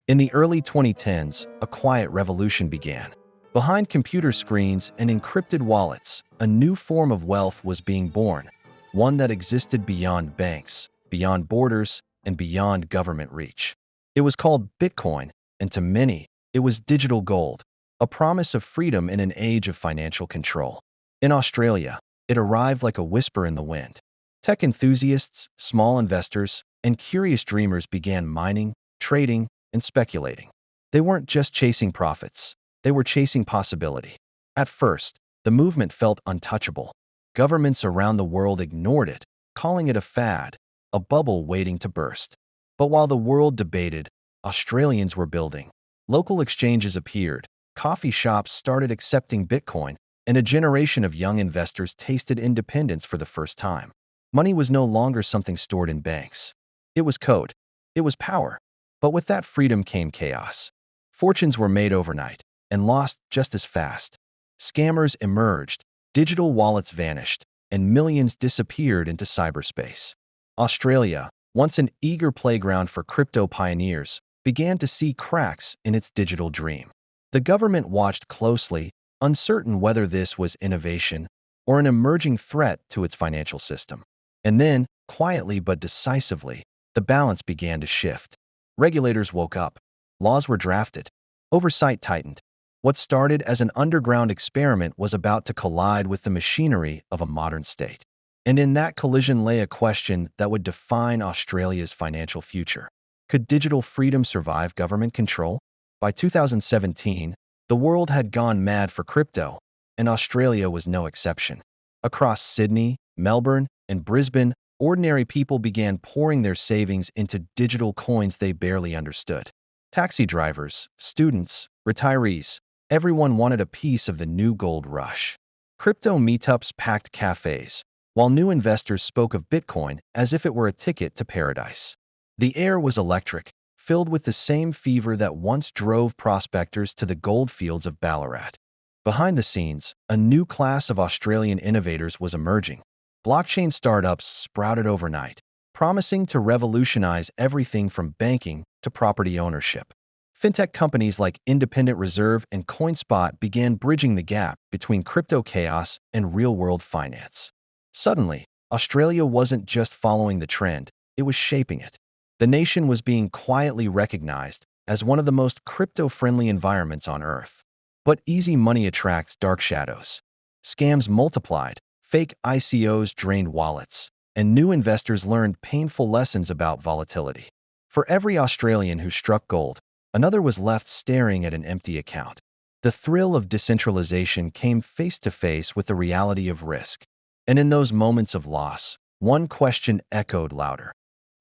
In the early 2010s, a quiet revolution began. Behind computer screens and encrypted wallets, a new form of wealth was being born, one that existed beyond banks, beyond borders, and beyond government reach. It was called Bitcoin, and to many, it was digital gold, a promise of freedom in an age of financial control. In Australia, it arrived like a whisper in the wind. Tech enthusiasts, small investors, and curious dreamers began mining, trading, and speculating. They weren't just chasing profits, they were chasing possibility. At first, the movement felt untouchable. Governments around the world ignored it, calling it a fad, a bubble waiting to burst. But while the world debated, Australians were building. Local exchanges appeared, coffee shops started accepting Bitcoin, and a generation of young investors tasted independence for the first time. Money was no longer something stored in banks. It was code. It was power. But with that freedom came chaos. Fortunes were made overnight and lost just as fast. Scammers emerged, digital wallets vanished, and millions disappeared into cyberspace. Australia, once an eager playground for crypto pioneers, began to see cracks in its digital dream. The government watched closely, uncertain whether this was innovation or an emerging threat to its financial system. And then, quietly but decisively, the balance began to shift. Regulators woke up. Laws were drafted. Oversight tightened. What started as an underground experiment was about to collide with the machinery of a modern state. And in that collision lay a question that would define Australia's financial future. Could digital freedom survive government control? By 2017, the world had gone mad for crypto, and Australia was no exception. Across Sydney, Melbourne, and Brisbane, ordinary people began pouring their savings into digital coins they barely understood. Taxi drivers, students, retirees, everyone wanted a piece of the new gold rush. Crypto meetups packed cafes, while new investors spoke of Bitcoin as if it were a ticket to paradise. The air was electric, filled with the same fever that once drove prospectors to the gold fields of Ballarat. Behind the scenes, a new class of Australian innovators was emerging. Blockchain startups sprouted overnight, promising to revolutionize everything from banking to property ownership. Fintech companies like Independent Reserve and CoinSpot began bridging the gap between crypto chaos and real-world finance. Suddenly, Australia wasn't just following the trend, it was shaping it. The nation was being quietly recognized as one of the most crypto-friendly environments on Earth. But easy money attracts dark shadows. Scams multiplied, fake ICOs drained wallets, and new investors learned painful lessons about volatility. For every Australian who struck gold, another was left staring at an empty account. The thrill of decentralization came face to face with the reality of risk. And in those moments of loss, one question echoed louder.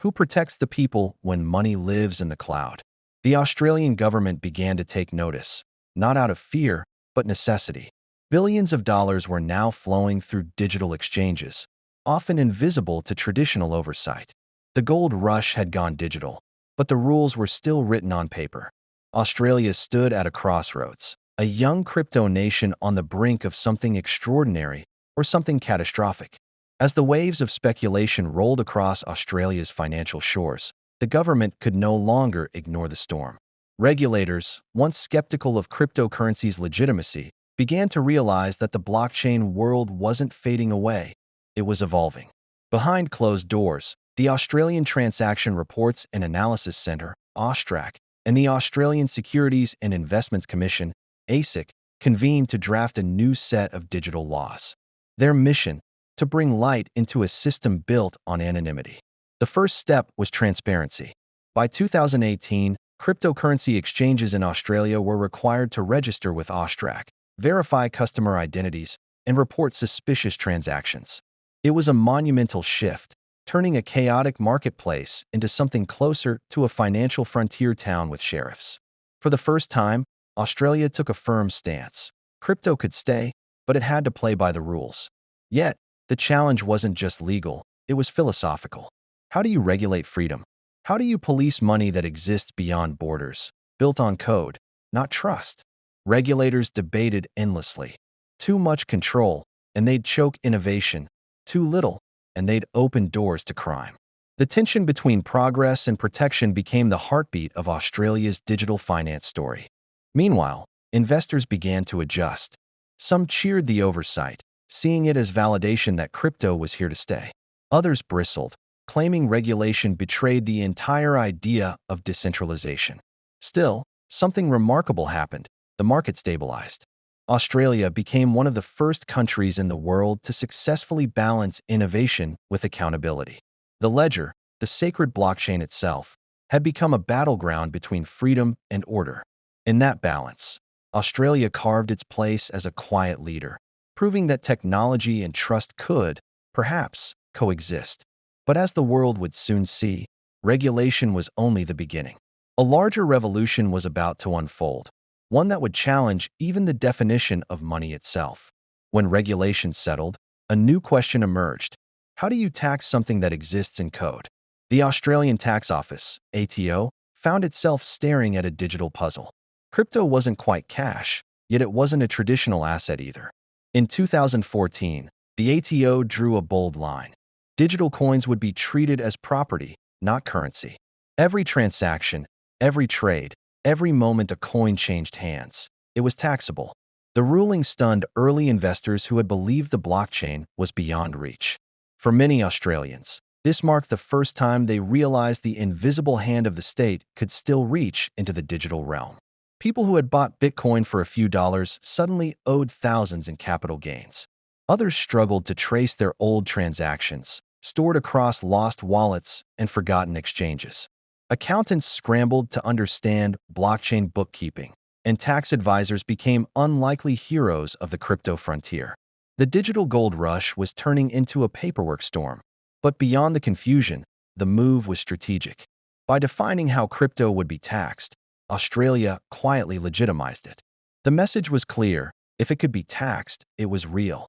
Who protects the people when money lives in the cloud? The Australian government began to take notice, not out of fear, but necessity. Billions of dollars were now flowing through digital exchanges, often invisible to traditional oversight. The gold rush had gone digital, but the rules were still written on paper. Australia stood at a crossroads, a young crypto nation on the brink of something extraordinary or something catastrophic. As the waves of speculation rolled across Australia's financial shores, the government could no longer ignore the storm. Regulators, once skeptical of cryptocurrency's legitimacy, began to realize that the blockchain world wasn't fading away, it was evolving. Behind closed doors, the Australian Transaction Reports and Analysis Centre, AUSTRAC, and the Australian Securities and Investments Commission, ASIC, convened to draft a new set of digital laws. Their mission: to bring light into a system built on anonymity. The first step was transparency. By 2018, cryptocurrency exchanges in Australia were required to register with AUSTRAC, verify customer identities, and report suspicious transactions. It was a monumental shift, turning a chaotic marketplace into something closer to a financial frontier town with sheriffs. For the first time, Australia took a firm stance. Crypto could stay, but it had to play by the rules. Yet, the challenge wasn't just legal, it was philosophical. How do you regulate freedom? How do you police money that exists beyond borders, built on code, not trust? Regulators debated endlessly. Too much control, and they'd choke innovation. Too little, and they'd open doors to crime. The tension between progress and protection became the heartbeat of Australia's digital finance story. Meanwhile, investors began to adjust. Some cheered the oversight, seeing it as validation that crypto was here to stay. Others bristled, claiming regulation betrayed the entire idea of decentralization. Still, something remarkable happened. The market stabilized. Australia became one of the first countries in the world to successfully balance innovation with accountability. The ledger, the sacred blockchain itself, had become a battleground between freedom and order. In that balance, Australia carved its place as a quiet leader, proving that technology and trust could, perhaps, coexist. But as the world would soon see, regulation was only the beginning. A larger revolution was about to unfold, one that would challenge even the definition of money itself. When regulation settled, a new question emerged. How do you tax something that exists in code? The Australian Tax Office, ATO, found itself staring at a digital puzzle. Crypto wasn't quite cash, yet it wasn't a traditional asset either. In 2014, the ATO drew a bold line. Digital coins would be treated as property, not currency. Every transaction, every trade, every moment a coin changed hands, it was taxable. The ruling stunned early investors who had believed the blockchain was beyond reach. For many Australians, this marked the first time they realized the invisible hand of the state could still reach into the digital realm. People who had bought Bitcoin for a few dollars suddenly owed thousands in capital gains. Others struggled to trace their old transactions, stored across lost wallets and forgotten exchanges. Accountants scrambled to understand blockchain bookkeeping, and tax advisors became unlikely heroes of the crypto frontier. The digital gold rush was turning into a paperwork storm. But beyond the confusion, the move was strategic. By defining how crypto would be taxed, Australia quietly legitimized it. The message was clear: if it could be taxed, it was real.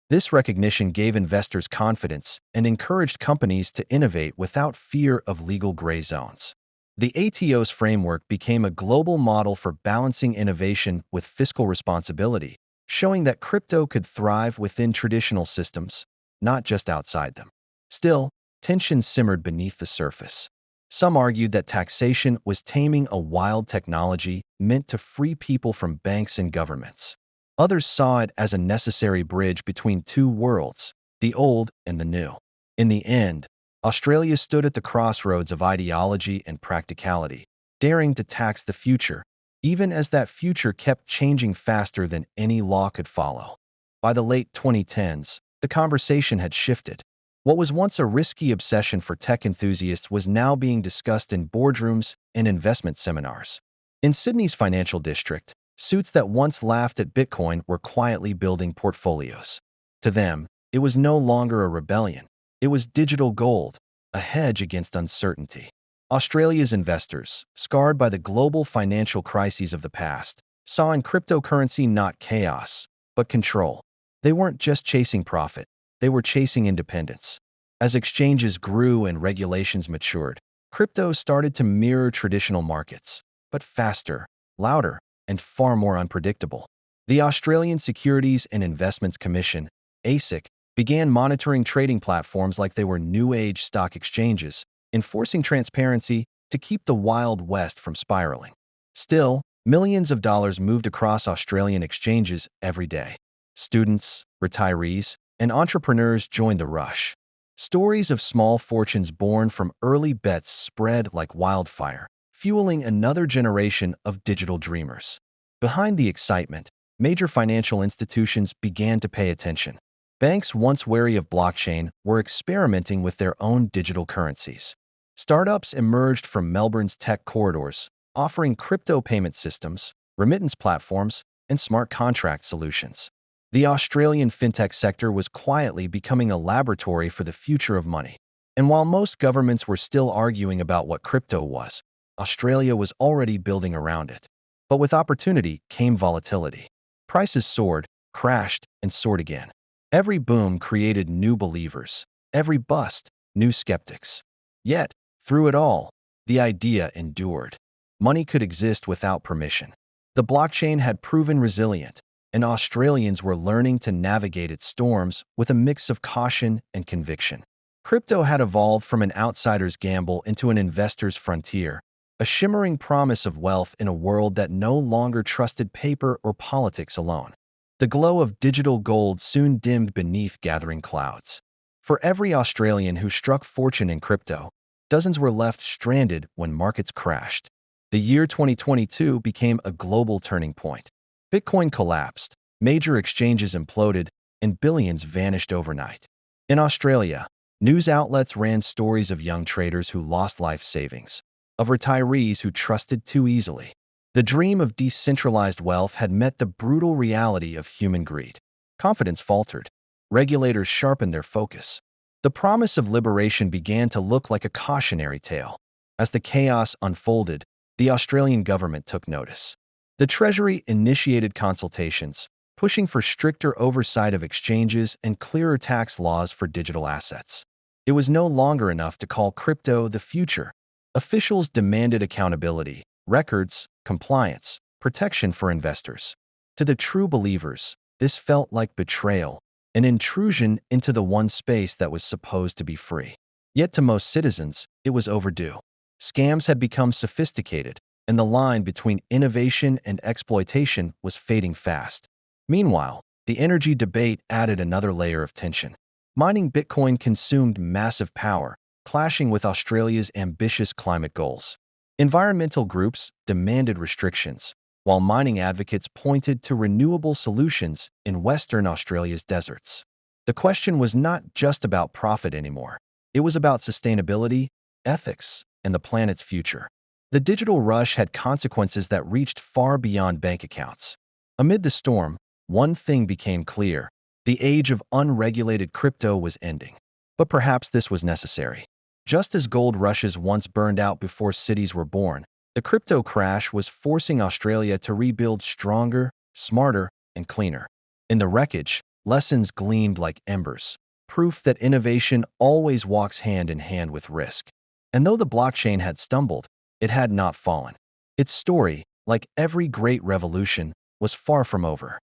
This recognition gave investors confidence and encouraged companies to innovate without fear of legal gray zones. The ATO's framework became a global model for balancing innovation with fiscal responsibility, showing that crypto could thrive within traditional systems, not just outside them. Still, tension simmered beneath the surface. Some argued that taxation was taming a wild technology meant to free people from banks and governments. Others saw it as a necessary bridge between two worlds, the old and the new. In the end, Australia stood at the crossroads of ideology and practicality, daring to tax the future, even as that future kept changing faster than any law could follow. By the late 2010s, the conversation had shifted. What was once a risky obsession for tech enthusiasts was now being discussed in boardrooms and investment seminars. In Sydney's financial district, suits that once laughed at Bitcoin were quietly building portfolios. To them, it was no longer a rebellion. It was digital gold, a hedge against uncertainty. Australia's investors, scarred by the global financial crises of the past, saw in cryptocurrency not chaos, but control. They weren't just chasing profit. They were chasing independence. As exchanges grew and regulations matured, crypto started to mirror traditional markets, but faster, louder, and far more unpredictable. The Australian Securities and Investments Commission, ASIC, began monitoring trading platforms like they were new-age stock exchanges, enforcing transparency to keep the Wild West from spiraling. Still, millions of dollars moved across Australian exchanges every day. Students, retirees, and entrepreneurs joined the rush. Stories of small fortunes born from early bets spread like wildfire, fueling another generation of digital dreamers. Behind the excitement, major financial institutions began to pay attention. Banks once wary of blockchain were experimenting with their own digital currencies. Startups emerged from Melbourne's tech corridors, offering crypto payment systems, remittance platforms, and smart contract solutions. The Australian fintech sector was quietly becoming a laboratory for the future of money. And while most governments were still arguing about what crypto was, Australia was already building around it. But with opportunity came volatility. Prices soared, crashed, and soared again. Every boom created new believers. Every bust, new skeptics. Yet, through it all, the idea endured. Money could exist without permission. The blockchain had proven resilient, and Australians were learning to navigate its storms with a mix of caution and conviction. Crypto had evolved from an outsider's gamble into an investor's frontier, a shimmering promise of wealth in a world that no longer trusted paper or politics alone. The glow of digital gold soon dimmed beneath gathering clouds. For every Australian who struck fortune in crypto, dozens were left stranded when markets crashed. The year 2022 became a global turning point. Bitcoin collapsed, major exchanges imploded, and billions vanished overnight. In Australia, news outlets ran stories of young traders who lost life savings, of retirees who trusted too easily. The dream of decentralized wealth had met the brutal reality of human greed. Confidence faltered. Regulators sharpened their focus. The promise of liberation began to look like a cautionary tale. As the chaos unfolded, the Australian government took notice. The Treasury initiated consultations, pushing for stricter oversight of exchanges and clearer tax laws for digital assets. It was no longer enough to call crypto the future. Officials demanded accountability, records, compliance, protection for investors. To the true believers, this felt like betrayal, an intrusion into the one space that was supposed to be free. Yet to most citizens, it was overdue. Scams had become sophisticated, and the line between innovation and exploitation was fading fast. Meanwhile, the energy debate added another layer of tension. Mining Bitcoin consumed massive power, clashing with Australia's ambitious climate goals. Environmental groups demanded restrictions, while mining advocates pointed to renewable solutions in Western Australia's deserts. The question was not just about profit anymore. It was about sustainability, ethics, and the planet's future. The digital rush had consequences that reached far beyond bank accounts. Amid the storm, one thing became clear: the age of unregulated crypto was ending. But perhaps this was necessary. Just as gold rushes once burned out before cities were born, the crypto crash was forcing Australia to rebuild stronger, smarter, and cleaner. In the wreckage, lessons gleamed like embers, proof that innovation always walks hand in hand with risk. And though the blockchain had stumbled, it had not fallen. Its story, like every great revolution, was far from over.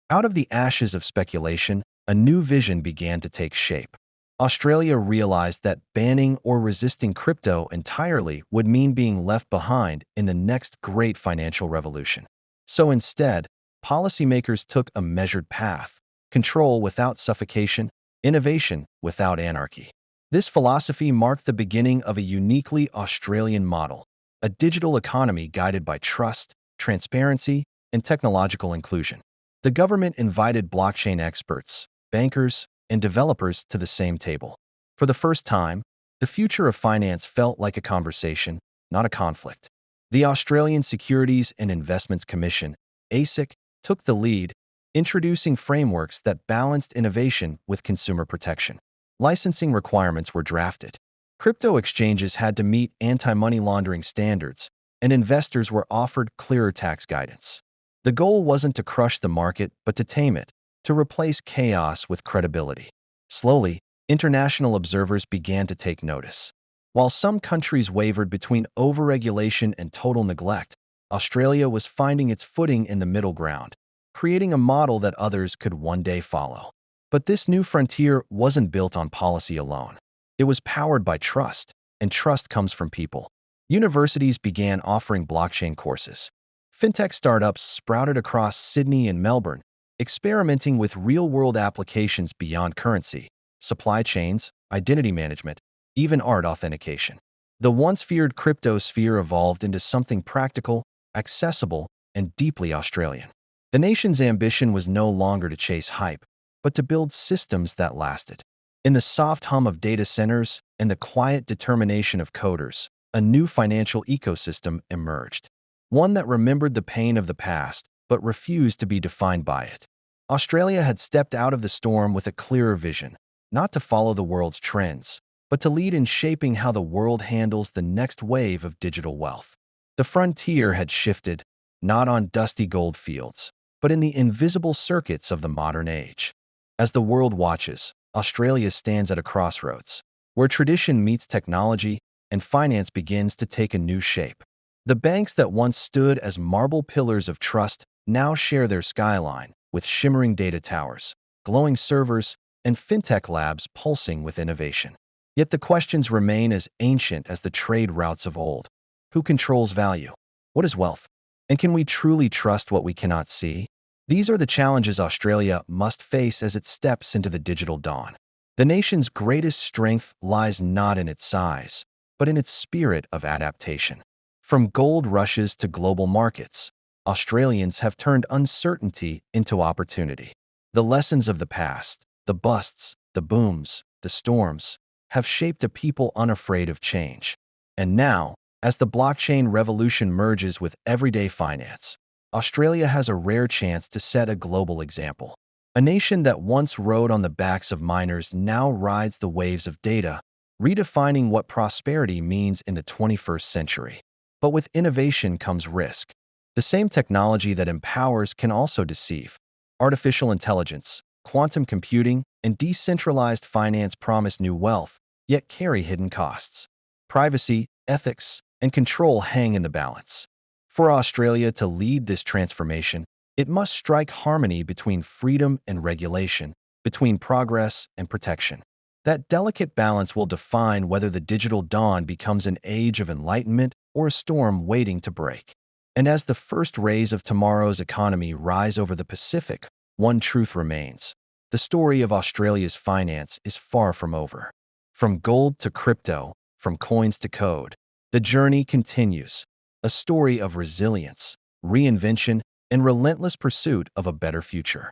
Out of the ashes of speculation, a new vision began to take shape. Australia realized that banning or resisting crypto entirely would mean being left behind in the next great financial revolution. So instead, policymakers took a measured path: control without suffocation, innovation without anarchy. This philosophy marked the beginning of a uniquely Australian model, a digital economy guided by trust, transparency, and technological inclusion. The government invited blockchain experts, bankers, and developers to the same table. For the first time, the future of finance felt like a conversation, not a conflict. The Australian Securities and Investments Commission, ASIC, took the lead, introducing frameworks that balanced innovation with consumer protection. Licensing requirements were drafted. Crypto exchanges had to meet anti-money laundering standards, and investors were offered clearer tax guidance. The goal wasn't to crush the market, but to tame it, to replace chaos with credibility. Slowly, international observers began to take notice. While some countries wavered between overregulation and total neglect, Australia was finding its footing in the middle ground, creating a model that others could one day follow. But this new frontier wasn't built on policy alone. It was powered by trust, and trust comes from people. Universities began offering blockchain courses. Fintech startups sprouted across Sydney and Melbourne, experimenting with real-world applications beyond currency, supply chains, identity management, even art authentication. The once feared crypto sphere evolved into something practical, accessible, and deeply Australian. The nation's ambition was no longer to chase hype, but to build systems that lasted. In the soft hum of data centers and the quiet determination of coders, a new financial ecosystem emerged. One that remembered the pain of the past, but refused to be defined by it. Australia had stepped out of the storm with a clearer vision, not to follow the world's trends, but to lead in shaping how the world handles the next wave of digital wealth. The frontier had shifted, not on dusty gold fields, but in the invisible circuits of the modern age. As the world watches, Australia stands at a crossroads, where tradition meets technology and finance begins to take a new shape. The banks that once stood as marble pillars of trust now share their skyline with shimmering data towers, glowing servers, and fintech labs pulsing with innovation. Yet the questions remain as ancient as the trade routes of old. Who controls value? What is wealth? And can we truly trust what we cannot see? These are the challenges Australia must face as it steps into the digital dawn. The nation's greatest strength lies not in its size, but in its spirit of adaptation. From gold rushes to global markets, Australians have turned uncertainty into opportunity. The lessons of the past, the busts, the booms, the storms, have shaped a people unafraid of change. And now, as the blockchain revolution merges with everyday finance, Australia has a rare chance to set a global example. A nation that once rode on the backs of miners now rides the waves of data, redefining what prosperity means in the 21st century. But with innovation comes risk. The same technology that empowers can also deceive. Artificial intelligence, quantum computing, and decentralized finance promise new wealth, yet carry hidden costs. Privacy, ethics, and control hang in the balance. For Australia to lead this transformation, it must strike harmony between freedom and regulation, between progress and protection. That delicate balance will define whether the digital dawn becomes an age of enlightenment or a storm waiting to break. And as the first rays of tomorrow's economy rise over the Pacific, one truth remains. The story of Australia's finance is far from over. From gold to crypto, from coins to code, the journey continues, a story of resilience, reinvention, and relentless pursuit of a better future.